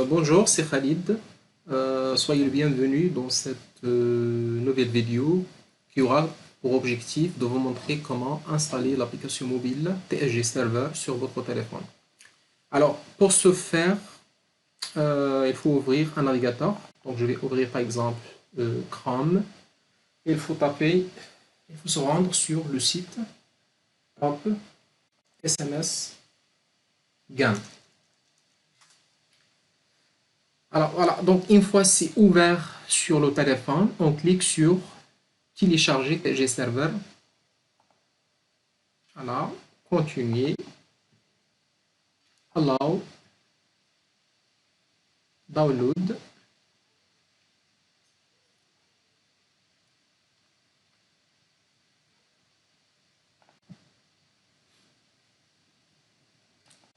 Bonjour, c'est Khalid. Soyez le bienvenu dans cette nouvelle vidéo qui aura pour objectif de vous montrer comment installer l'application mobile TSG Server sur votre téléphone. Alors, pour ce faire, il faut ouvrir un navigateur. Donc, je vais ouvrir par exemple Chrome. Il faut se rendre sur le site Top SMS GAN. Alors voilà, donc une fois c'est ouvert sur le téléphone, on clique sur télécharger TSG Server. Voilà, continuer, allow, download.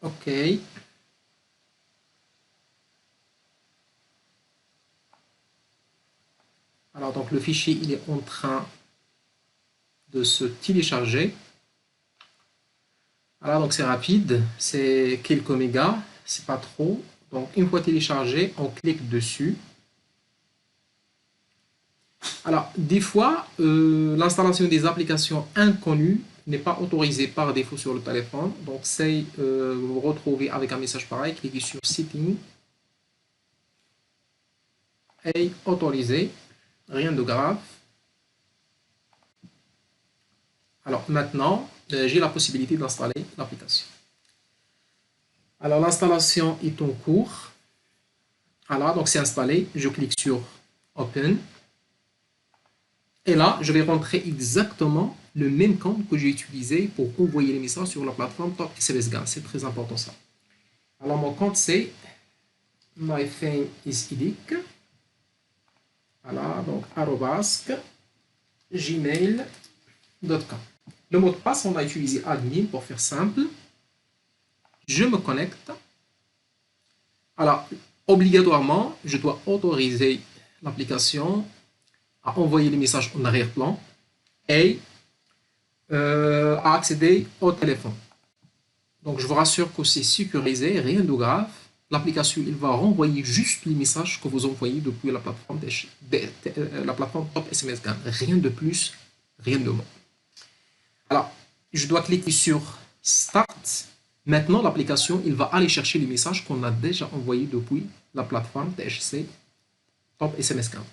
OK. Alors donc le fichier il est en train de se télécharger. Alors donc c'est rapide, c'est quelques mégas, c'est pas trop. Donc une fois téléchargé, on clique dessus. Alors des fois, l'installation des applications inconnues n'est pas autorisée par défaut sur le téléphone. Donc c'est vous vous retrouvez avec un message pareil, cliquez sur Settings et autoriser. Rien de grave. Alors maintenant, j'ai la possibilité d'installer l'application. Alors l'installation est en cours. Alors donc c'est installé. Je clique sur Open. Et là, je vais rentrer exactement le même compte que j'ai utilisé pour envoyer les messages sur la plateforme Top SMS GAN. C'est très important ça. Alors mon compte c'est myphoneisidic. Voilà, donc @gmail.com. Le mot de passe, on va utiliser admin pour faire simple. Je me connecte. Alors, obligatoirement, je dois autoriser l'application à envoyer les messages en arrière-plan et à accéder au téléphone. Donc, je vous rassure que c'est sécurisé, rien de grave. L'application, il va renvoyer juste les messages que vous envoyez depuis la plateforme, Top SMS GAN. Rien de plus, rien de moins. Alors, je dois cliquer sur Start. Maintenant, l'application, il va aller chercher les messages qu'on a déjà envoyés depuis la plateforme THC Top SMS GAN.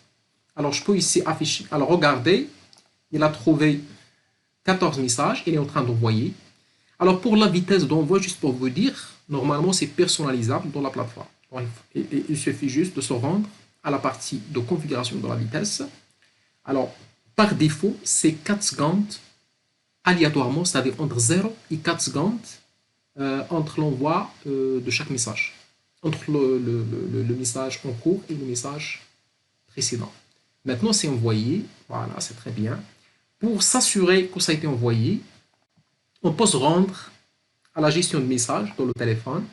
Alors, je peux ici afficher. Alors, regardez, il a trouvé 14 messages. Il est en train d'envoyer. Alors, pour la vitesse d'envoi, juste pour vous dire, normalement, c'est personnalisable dans la plateforme. Donc, il suffit juste de se rendre à la partie de configuration de la vitesse. Alors, par défaut, c'est 4 secondes aléatoirement, c'est-à-dire entre 0 et 4 secondes entre l'envoi de chaque message, entre le message en cours et le message précédent. Maintenant, c'est envoyé, voilà, c'est très bien. Pour s'assurer que ça a été envoyé, on peut se rendre à la gestion de messages dans le téléphone.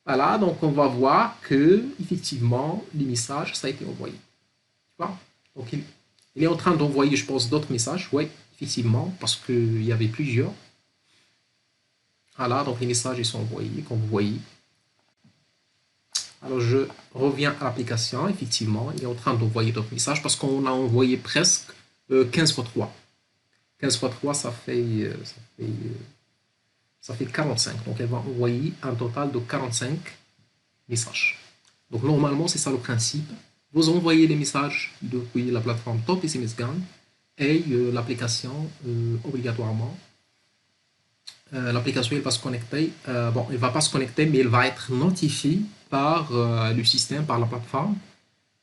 Voilà, donc on va voir que effectivement, les messages, ça a été envoyé. Tu vois? Donc il est en train d'envoyer, je pense, d'autres messages. Oui, effectivement, parce qu'il y avait plusieurs. Voilà, donc les messages ils sont envoyés, comme vous voyez. Alors je reviens à l'application, effectivement, il est en train d'envoyer d'autres messages parce qu'on a envoyé presque 15 fois 3. 15 fois 3, ça fait 45. Donc elle va envoyer un total de 45 messages. Donc normalement, c'est ça le principe. Vous envoyez les messages depuis la plateforme Top SMS GAN et l'application obligatoirement. L'application elle va se connecter. Bon, elle ne va pas se connecter, mais elle va être notifiée par le système, par la plateforme,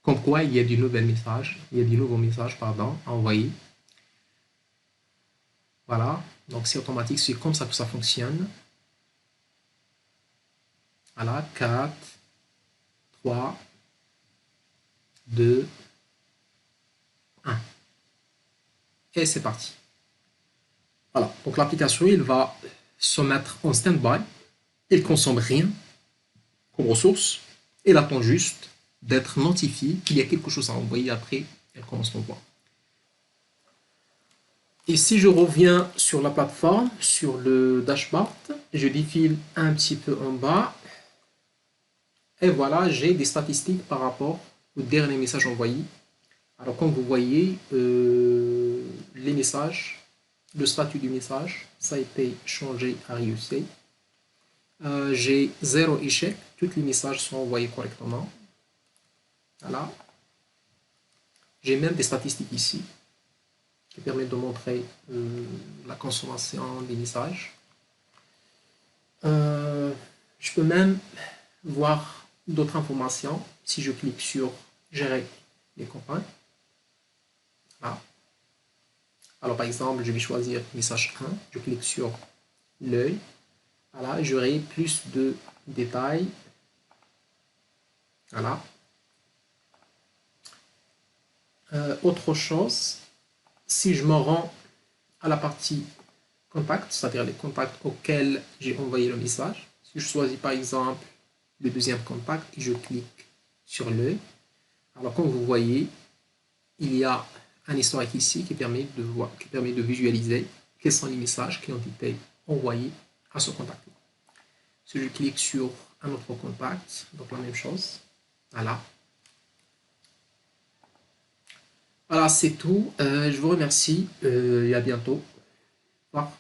comme quoi il y a des nouveaux messages, à envoyer. Voilà, donc c'est automatique, c'est comme ça que ça fonctionne. Voilà, 4, 3, 2, 1. Et c'est parti. Voilà, donc l'application, il va se mettre en stand-by. Elle ne consomme rien comme ressource. Elle attend juste d'être notifiée qu'il y a quelque chose à envoyer. Après, elle commence l'envoi. Et si je reviens sur la plateforme, sur le dashboard, je défile un petit peu en bas. Et voilà, j'ai des statistiques par rapport au dernier message envoyé. Alors, comme vous voyez, les messages, le statut du message, ça a été changé à réussi. J'ai 0 échec, tous les messages sont envoyés correctement. Voilà. J'ai même des statistiques ici qui permettent de montrer la consommation des messages. Je peux même voir d'autres informations si je clique sur gérer les campagnes. Voilà. Alors par exemple, je vais choisir message 1, je clique sur l'œil. Voilà, j'aurai plus de détails. Voilà. Autre chose, si je me rends à la partie contact, c'est-à-dire les contacts auxquels j'ai envoyé le message, si je choisis par exemple le deuxième contact et je clique sur l'œil, alors comme vous voyez, il y a un historique ici qui permet de visualiser quels sont les messages qui ont été envoyés à ce contact-là. Si je clique sur un autre contact, donc la même chose, voilà. Voilà, c'est tout. Je vous remercie et à bientôt. Au revoir.